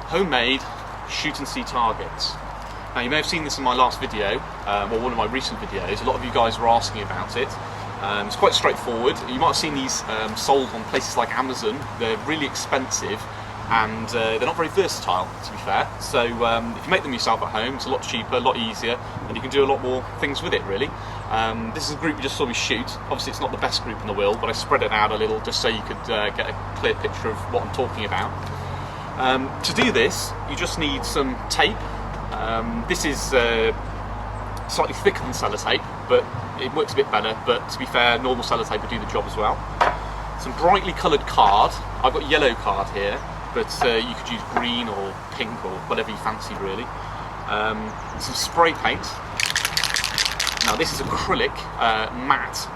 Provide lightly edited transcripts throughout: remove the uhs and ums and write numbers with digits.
homemade shoot and see targets. Now you may have seen this in my last video, or one of my recent videos. A lot of you guys were asking about it. It's quite straightforward. You might have seen these sold on places like Amazon. They're really expensive and they're not very versatile, to be fair. So if you make them yourself at home, it's a lot cheaper, a lot easier, and you can do a lot more things with it, really. This is a group you just saw me shoot. Obviously it's not the best group in the world, but I spread it out a little just so you could get a clear picture of what I'm talking about. To do this, you just need some tape. This is slightly thicker than sellotape, but it works a bit better, but to be fair, normal sellotape would do the job as well. Some brightly coloured card. I've got yellow card here, but you could use green or pink or whatever you fancy, really. Some spray paint. Now this is acrylic matte.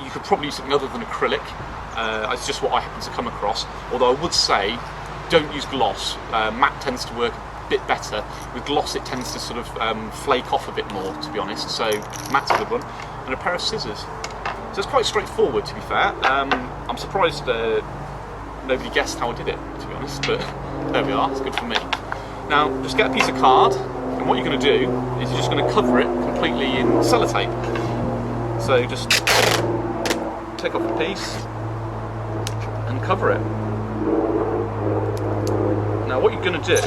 You could probably use something other than acrylic. It's just what I happen to come across, although I would say don't use gloss. Matte tends to work a bit better. With gloss it tends to sort of flake off a bit more, to be honest, so matte's a good one. And a pair of scissors. So it's quite straightforward, to be fair. I'm surprised nobody guessed how I did it, to be honest, but there we are, it's good for me. Now just get a piece of card, and what you're going to do is you're just going to cover it completely in sellotape. So just take off a piece and cover it. Now what you're going to do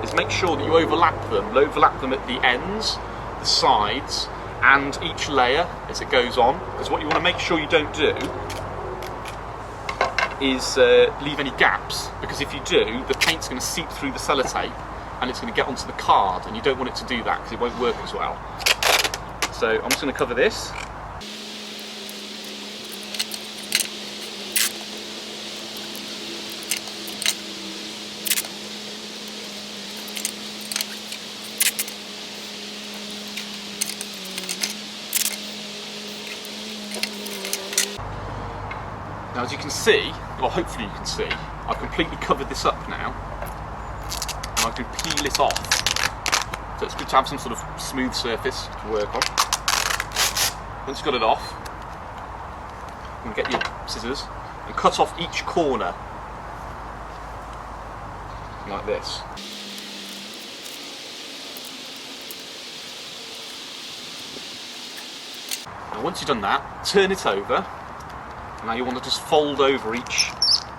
is make sure that you overlap them at the ends, the sides, and each layer as it goes on, because what you want to make sure you don't do is leave any gaps, because if you do, the paint's going to seep through the sellotape and it's going to get onto the card, and you don't want it to do that because it won't work as well. So I'm just going to cover this. Now as you can see, or hopefully you can see, I've completely covered this up now, and I can peel it off. So it's good to have some sort of smooth surface to work on. Once you've got it off, you can get your scissors and cut off each corner, like this. Now once you've done that, turn it over. Now you want to just fold over each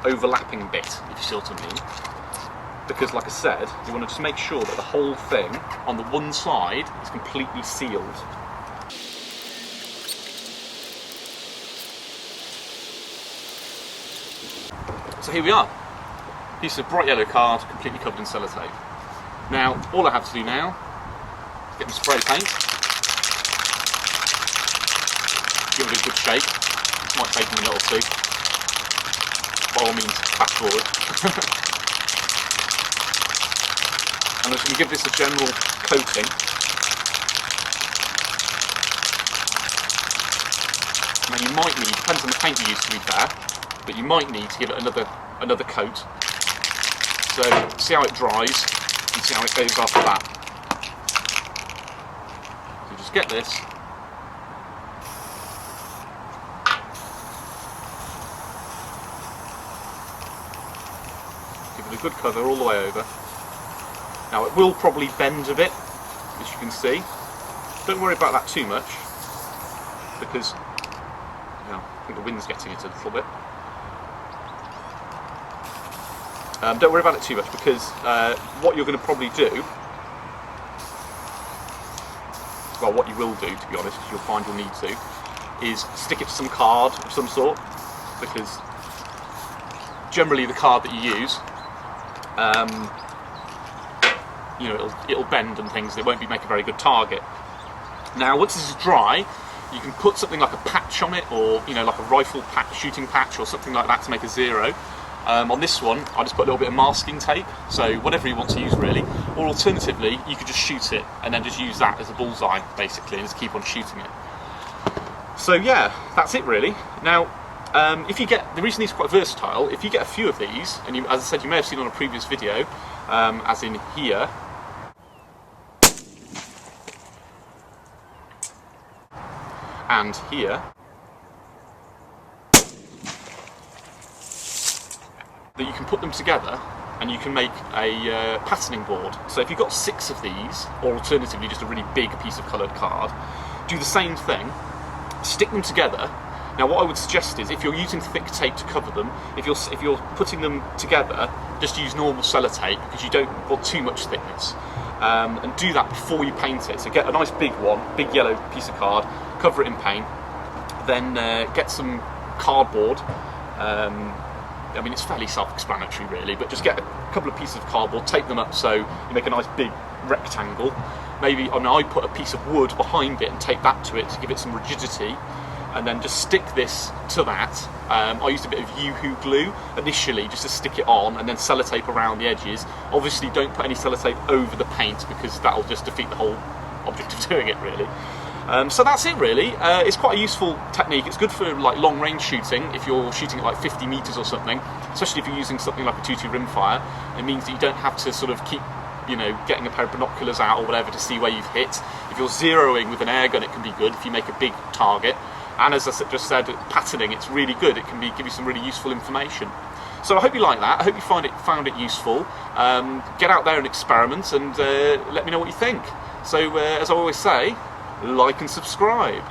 overlapping bit, if you see what I mean. Because like I said, you want to just make sure that the whole thing on the one side is completely sealed. So here we are. Piece of bright yellow card, completely covered in sellotape. Now, all I have to do now is get the spray paint, give it a good shake. Might take a minute or two. By all means, fast forward. And I'm just going to give this a general coating. Now you might need, depends on the paint you use to be fair, but you might need to give it another coat. So see how it dries and see how it goes after that. So just get this. Give it a good cover all the way over. Now it will probably bend a bit, as you can see. Don't worry about that too much, because I think the wind's getting it a little bit. Don't worry about it too much, because what you're going to probably do, well, what you will do, to be honest, you'll find you'll need to, is stick it to some card of some sort, because generally the card that you use, it'll bend and things, and it won't make a very good target. Now once this is dry, you can put something like a patch on it, or like a rifle patch, shooting patch or something like that to make a zero. On this one I just put a little bit of masking tape, so whatever you want to use really, or alternatively you could just shoot it and then just use that as a bullseye basically and just keep on shooting it. So yeah, that's it really. Now if you get, the reason these are quite versatile, if you get a few of these, and as I said, you may have seen on a previous video, as in here, and here, that you can put them together and you can make a patterning board. So if you've got 6 of these, or alternatively just a really big piece of coloured card, do the same thing, stick them together. Now what I would suggest is, if you're using thick tape to cover them, if you're putting them together, just use normal sellotape, because you don't want too much thickness. And do that before you paint it. So get a nice big one, big yellow piece of card, cover it in paint, then get some cardboard. I mean, it's fairly self-explanatory really, but just get a couple of pieces of cardboard, tape them up so you make a nice big rectangle. Maybe, I put a piece of wood behind it and tape that to it to give it some rigidity, and then just stick this to that. I used a bit of Yoo-hoo glue initially just to stick it on, and then sellotape around the edges. Obviously don't put any sellotape over the paint, because that'll just defeat the whole object of doing it really. So that's it really. It's quite a useful technique. It's good for like long range shooting, if you're shooting at like 50 metres or something, especially if you're using something like a 2.2 rimfire. It means that you don't have to sort of keep, you know, getting a pair of binoculars out or whatever to see where you've hit. If you're zeroing with an air gun, it can be good if you make a big target. And as I just said, patterning, it's really good. It can give you some really useful information. So I hope you like that. I hope you found it useful. Get out there and experiment, and let me know what you think. So as I always say, like and subscribe.